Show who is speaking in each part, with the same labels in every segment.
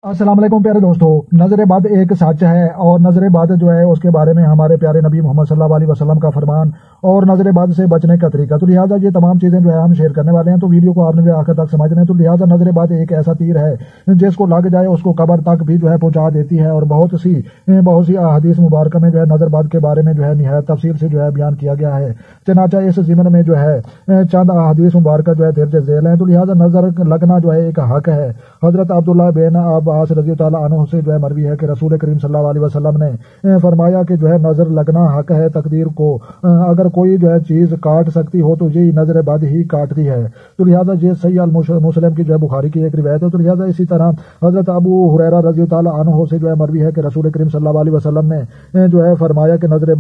Speaker 1: السلام علیکم پیارے دوستو، نظر بد ایک سچ ہے اور نظر بد جو ہے اس کے بارے میں ہمارے پیارے نبی محمد صلی اللہ علیہ وسلم کا فرمان اور نظر بد سے بچنے کا طریقہ، تو لہٰذا یہ تمام چیزیں جو ہے ہم شیئر کرنے والے ہیں، تو ویڈیو کو آپ نے جو آخر تک سمجھنا ہے۔ تو لہٰذا نظر بد ایک ایسا تیر ہے جس کو لگ جائے اس کو قبر تک بھی جو ہے پہنچا دیتی ہے، اور بہت سی احادیث مبارکہ میں جو ہے نظر بد کے بارے میں جو ہے نہایت تفصیل سے جو ہے بیان کیا گیا ہے۔ چنانچہ اس ضمن میں جو ہے چند احادیث مبارکہ جو ہے درج ذیل ہیں۔ تو لہٰذا نظر لگنا جو ہے ایک حق ہے۔ حضرت عبداللہ بن عباس رضی اللہ عنہ سے جو ہے مروی ہے کہ رسول کریم صلی اللہ علیہ وسلم نے فرمایا کہ جو ہے نظر لگنا حق ہے تقدیر کو، اگر کوئی جو ہے چیز کاٹ سکتی ہو تو یہی نظر بد ہی کاٹتی ہے۔ تو لہٰذا یہ صحیح مسلم کی جو ہے بخاری کی ایک روایت ہے۔ تو لہٰذا اسی طرح حضرت ابو ہریرہ رضی اللہ عنہ سے جو ہے مروی ہے کہ رسول کریم صلی اللہ علیہ وسلم نے جو ہے فرمایا کہ نظر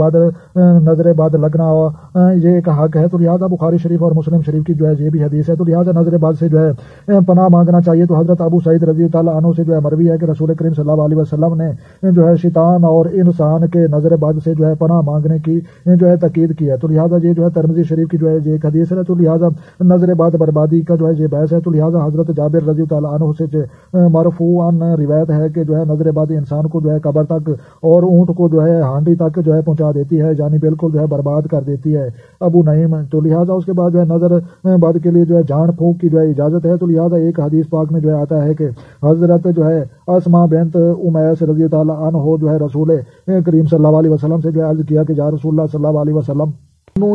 Speaker 1: بد لگنا یہ ایک حق ہے۔ تو لہٰذا بخاری شریف اور مسلم شریف کی جو ہے یہ بھی حدیث ہے۔ تو لہٰذا نظر بد سے جو ہے پناہ مانگنا چاہیے۔ تو حضرت ابو سعید رضی اللہ عنہ سے جو ہے مروی ہے کہ رسول کریم صلی اللہ علیہ وسلم نے جو ہے شیطان اور انسان کے نظر بد سے جو ہے پناہ مانگنے کی جو ہے تاکید کی ہے۔ تو لہٰذا یہ جو ہے ترمذی شریف کی جو ہے یہ ایک حدیث ہے۔ تو لہٰذا نظر بد بربادی کا جو ہے یہ بحث ہے۔ تو لہٰذا حضرت جابر رضی اللہ عنہ سے مرفوعاً روایت ہے کہ جو ہے نظر بد انسان کو جو ہے قبر تک اور اونٹ کو جو ہے ہانڈی تک جو ہے پہنچا دیتی ہے، یعنی بالکل جو ہے برباد کر دیتی ہے، ابو نعیم۔ تو لہٰذا اس کے بعد جو ہے نظر بد کے لیے جو ہے جان پھونک کی جو ہے اجازت ہے۔ تو لہٰذا ایک حدیث پاک میں جو ہے آتا ہے کہ حضرت جو ہے اسماء بنت امیس رضی اللہ عنہ جو ہے رسول کریم صلی اللہ علیہ وسلم سے جو ہے عرض کیا کہ یا رسول اللہ صلی اللہ علیہ وسلم،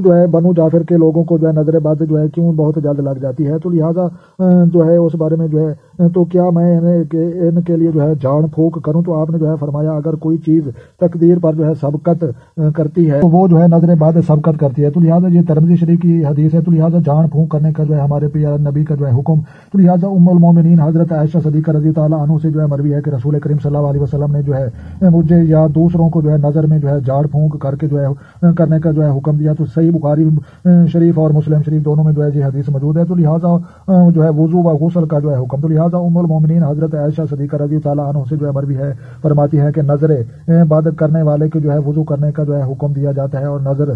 Speaker 1: جو ہے بنو جعفر کے لوگوں کو جو ہے نظر بد جو ہے کیوں بہت جلد لگ جاتی ہے؟ تو لہٰذا جو ہے اس بارے میں جو ہے تو کیا میں ان کے لیے جو ہے جان پھونک کروں؟ تو آپ نے جو ہے فرمایا اگر کوئی چیز تقدیر پر جو ہے سبقت کرتی ہے تو وہ جو ہے نظر بد سبقت کرتی ہے۔ تو لہٰذا یہ ترمذی شریف کی حدیث ہے۔ تو لہٰذا جان پھونک کرنے کا جو ہے ہمارے پیارے نبی کا جو ہے حکم۔ تو لہٰذا ام المومنین حضرت عائشہ صدیقہ رضی اللہ عنہ سے جو ہے مروی ہے کہ رسول کریم صلی اللہ علیہ وسلم نے جو ہے مجھے یا دوسروں کو جو ہے نظر میں جو ہے جھاڑ پھونک کر کے جو ہے کرنے کا جو ہے حکم دیا۔ تو صحیح بخاری شریف اور مسلم شریف دونوں میں جو ہے یہ حدیث موجود ہے۔ تو لہٰذا جو ہے وضو و غسل کا جو ہے حکم۔ تو لہٰذا ام المومنین حضرت عائشہ صدیقہ رضی اللہ عنہ سے جو ہے مروی ہے فرماتی ہے کہ نظر بد کرنے والے کو جو ہے وضو کرنے کا جو ہے حکم دیا جاتا ہے، اور نظر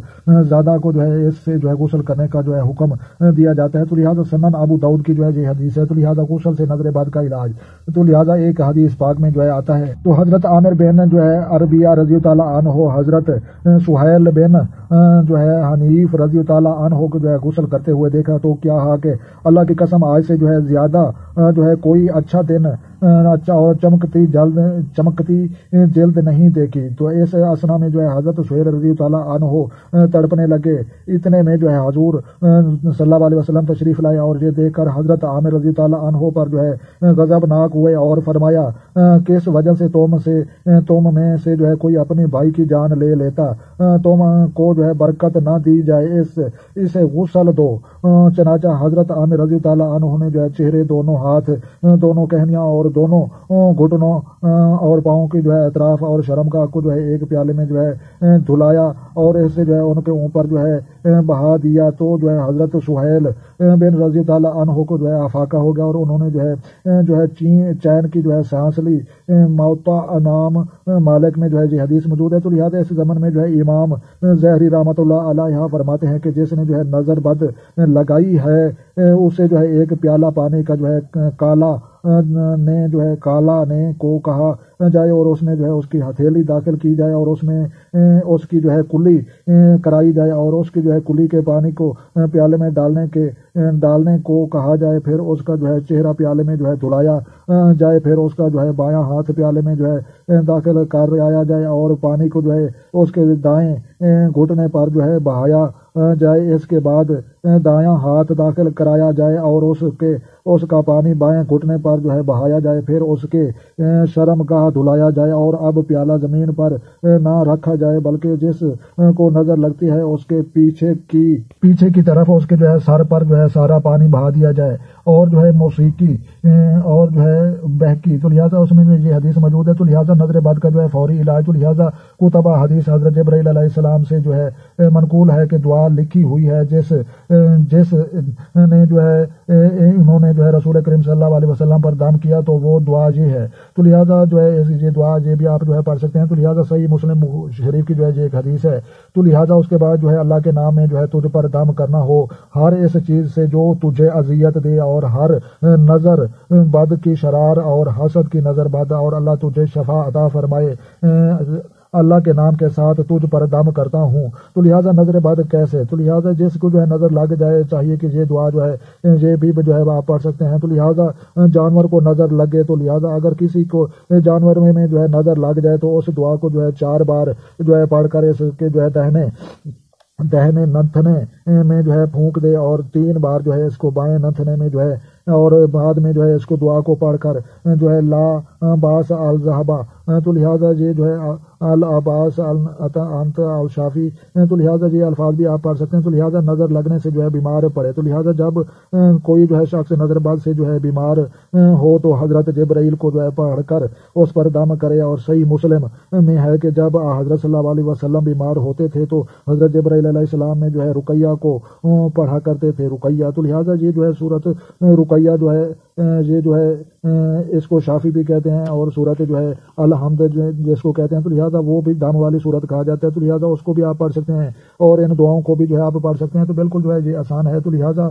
Speaker 1: زیادہ کو جو ہے اس سے جو ہے غسل کرنے کا جو ہے حکم دیا جاتا ہے۔ تو لہٰذا سنن ابو داؤد کی جو ہے یہ حدیث ہے۔ تو لہٰذا غسل سے نظر بد کا علاج، تو لہٰذا ایک حدیث پاک میں جو ہے آتا ہے۔ تو حضرت عامر بن جو ہے عربیہ رضی اللہ عنہ حضرت سہیل بن جو ہے حنیف رضی اللہ عنہ کو جو ہے غسل کرتے ہوئے دیکھا، تو کیا کہا کہ اللہ کی قسم آج سے جو ہے زیادہ جو ہے کوئی اچھا دن اور چمکتی جلد نہیں دیکھی۔ تو اس اسنا میں جو ہے حضرت سہیل رضی اللہ عنہ تڑپنے لگے۔ اتنے میں جو ہے حضور صلی اللہ علیہ وسلم تشریف لائے، اور یہ دیکھ کر حضرت عامر رضی اللہ عنہ پر جو ہے غضبناک ہوئے اور فرمایا کس وجہ سے تم میں سے جو ہے کوئی اپنے بھائی کی جان لے لیتا؟ تم کو جو ہے برکت نہ دی جائے، اسے غسل دو۔ چنانچہ حضرت عامر رضی اللہ عنہ نے جو ہے چہرے، دونوں ہاتھ، دونوں کہنیاں اور دونوں گھٹنوں اور پاؤں کی جو ہے اطراف اور شرمگاہ کو جو ہے ایک پیالے میں جو ہے دھلایا اور اس سے جو ہے ان کے اوپر جو ہے بہا دیا۔ تو جو ہے حضرت سہیل بن رضی اللہ عنہ کو جو ہے افاقہ ہو گیا، اور انہوں نے جو ہے چین کی جو ہے سانس لی۔ موطا نام مالک میں جو ہے یہ حدیث موجود ہے۔ تو لہٰذا اس زمن میں جو ہے امام زہری رحمۃ اللہ علیہ فرماتے ہیں کہ جس نے جو ہے نظر بد لگائی ہے اسے جو ہے ایک پیالہ پانی کا جو ہے کالا نے کو کہا جائے، اور اس میں جو ہے اس کی ہتھیلی داخل کی جائے، اور اس میں اس کی جو ہے کلی کرائی جائے، اور اس کی جو ہے کلی کے پانی کو پیالے میں ڈالنے کو کہا جائے، پھر اس کا جو ہے چہرہ پیالے میں جو ہے دھلایا جائے، پھر اس کا جو ہے بایاں ہاتھ پیالے میں جو ہے داخل کرایا جائے، اور پانی کو جو ہے اس کے دائیں گھٹنے پر جو ہے بہایا جائے۔ اس کے بعد دایاں ہاتھ داخل کرایا جائے اور اس کا پانی بائیں گھٹنے پر جو ہے بہایا جائے، پھر اس کے شرمگاہ دھلایا جائے، اور اب پیالہ زمین پر نہ رکھا جائے بلکہ جس کو نظر لگتی ہے اس کے پیچھے کی طرف اس کے جو ہے سر پر جو ہے سارا پانی بہا دیا جائے، اور جو ہے موسیقی اور جو ہے بہکی۔ تو لہٰذا اس میں یہ حدیث موجود ہے۔ تو لہٰذا نظر بد کا جو ہے فوری علاج، تو لہٰذا کتبہ حدیث حضرت جبرائیل علیہ السلام سے جو ہے منقول ہے کہ دعا لکھی ہوئی ہے جس نے جو ہے انہوں نے جو ہے رسول کریم صلی اللہ علیہ وسلم پر دم کیا، تو وہ دعا یہ ہے۔ تو لہٰذا جو ہے یہ دعا یہ بھی آپ جو ہے پڑھ سکتے ہیں۔ تو لہٰذا صحیح مسلم شریف کی جو ہے یہ ایک حدیث ہے۔ تو لہٰذا اس کے بعد جو ہے اللہ کے نام میں جو ہے تجھ پر دم کرنا ہو، ہر اس چیز سے جو تجھے اذیت دے اور ہر نظر بد کی شرار اور حسد کی نظر بد، اور اللہ تجھے شفا عطا فرمائے، اللہ کے نام کے ساتھ تجھ پر دم کرتا ہوں۔ تو لہٰذا نظر بد کیسے، تو لہٰذا جس کو جو ہے نظر لگ جائے چاہیے کہ یہ دعا جو ہے یہ بھی جو ہے آپ پڑھ سکتے ہیں۔ تو لہٰذا جانور کو نظر لگے تو لہٰذا اگر کسی کو جانور میں جو ہے نظر لگ جائے تو اس دعا کو جو ہے 4 بار جو ہے پڑھ کر اس کے جو ہے دہنے نتھنے میں جو ہے پھونک دے، اور 3 بار جو ہے اس کو بائیں نتھنے میں جو ہے، اور بعد میں جو ہے اس کو دعا کو پڑھ کر جو ہے لا باس الذہبہ، تو لہٰذا یہ جو ہے العباس انت الشافی، تو لہٰذا یہ الفاظ بھی آپ پڑھ سکتے ہیں۔ تو لہٰذا نظر لگنے سے جو ہے بیمار پڑے، تو لہٰذا جب کوئی جو ہے شخص نظر بد سے جو ہے بیمار ہو تو حضرت جبرائیل کو جو ہے پڑھ کر اس پر دم کرے، اور صحیح مسلم میں ہے کہ جب حضرت صلی اللہ علیہ وسلم بیمار ہوتے تھے تو حضرت جبرائیل علیہ السلام میں جو ہے رقیہ کو پڑھا کرتے تھے، رقیہ۔ تو لہٰذا یہ جو ہے صورت رقیہ جو ہے یہ جو ہے اس کو شافی بھی کہتے ہیں، اور صورت جو ہے الحمد جس کو کہتے ہیں، تو لہٰذا وہ بھی دم والی صورت کہا جاتا ہے۔ تو لہٰذا اس کو بھی آپ پڑھ سکتے ہیں، اور ان دعاؤں کو بھی جو ہے آپ پڑھ سکتے ہیں۔ تو بالکل جو ہے یہ آسان ہے۔ تو لہٰذا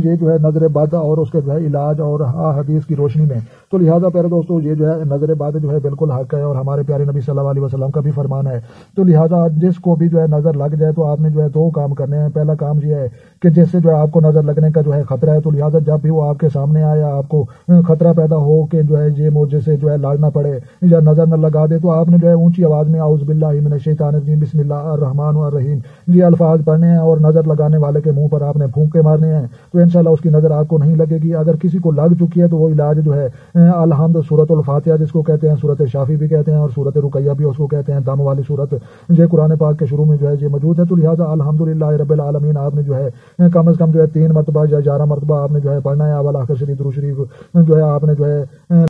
Speaker 1: یہ جو ہے نظر بد اور اس کے جو ہے علاج اور حدیث کی روشنی میں، تو لہٰذا پیارے دوستو یہ جو ہے نظر بد جو ہے بالکل حق ہے، اور ہمارے پیارے نبی صلی اللہ علیہ وسلم کا بھی فرمان ہے۔ تو لہٰذا جس کو بھی جو ہے نظر لگ جائے تو آپ نے جو ہے 2 کام کرنے ہیں۔ پہلا کام یہ ہے کہ جس سے جو ہے آپ کو نظر لگنے کا جو ہے خطرہ ہے، تو لہٰذا جب بھی وہ آپ کے سامنے آیا آپ کو خطرہ پیدا ہو کہ جو ہے یہ مجھے سے جو ہے لڑنا پڑے یا نظر نہ لگا دے، تو آپ نے جو ہے اونچی آواز میں اعوذ باللہ من الشیطان الرجیم بسم اللہ الرحمن الرحیم یہ الفاظ پڑھنے ہیں، اور نظر لگانے والے کے منہ پر آپ نے پھونکے مارنے ہیں، تو انشاءاللہ اس کی نظر آپ کو نہیں لگے گی۔ اگر کسی کو لگ چکی ہے تو وہ علاج جو ہے الحمد سورۃ الفاتحہ جس کو کہتے ہیں، سورۃ شافی بھی کہتے ہیں، اور سورۃ رقیہ بھی اس کو کہتے ہیں، دم والی سورت یہ قرآن پاک کے شروع میں جو ہے یہ موجود ہے۔ تو لہٰذا الحمدللہ رب العالمین آپ نے جو ہے کم از کم جو ہے 3 مرتبہ یا 11 مرتبہ آپ نے جو ہے پڑھنا ہے۔ اول آخر شریف درود شریف جو ہے آپ نے جو ہے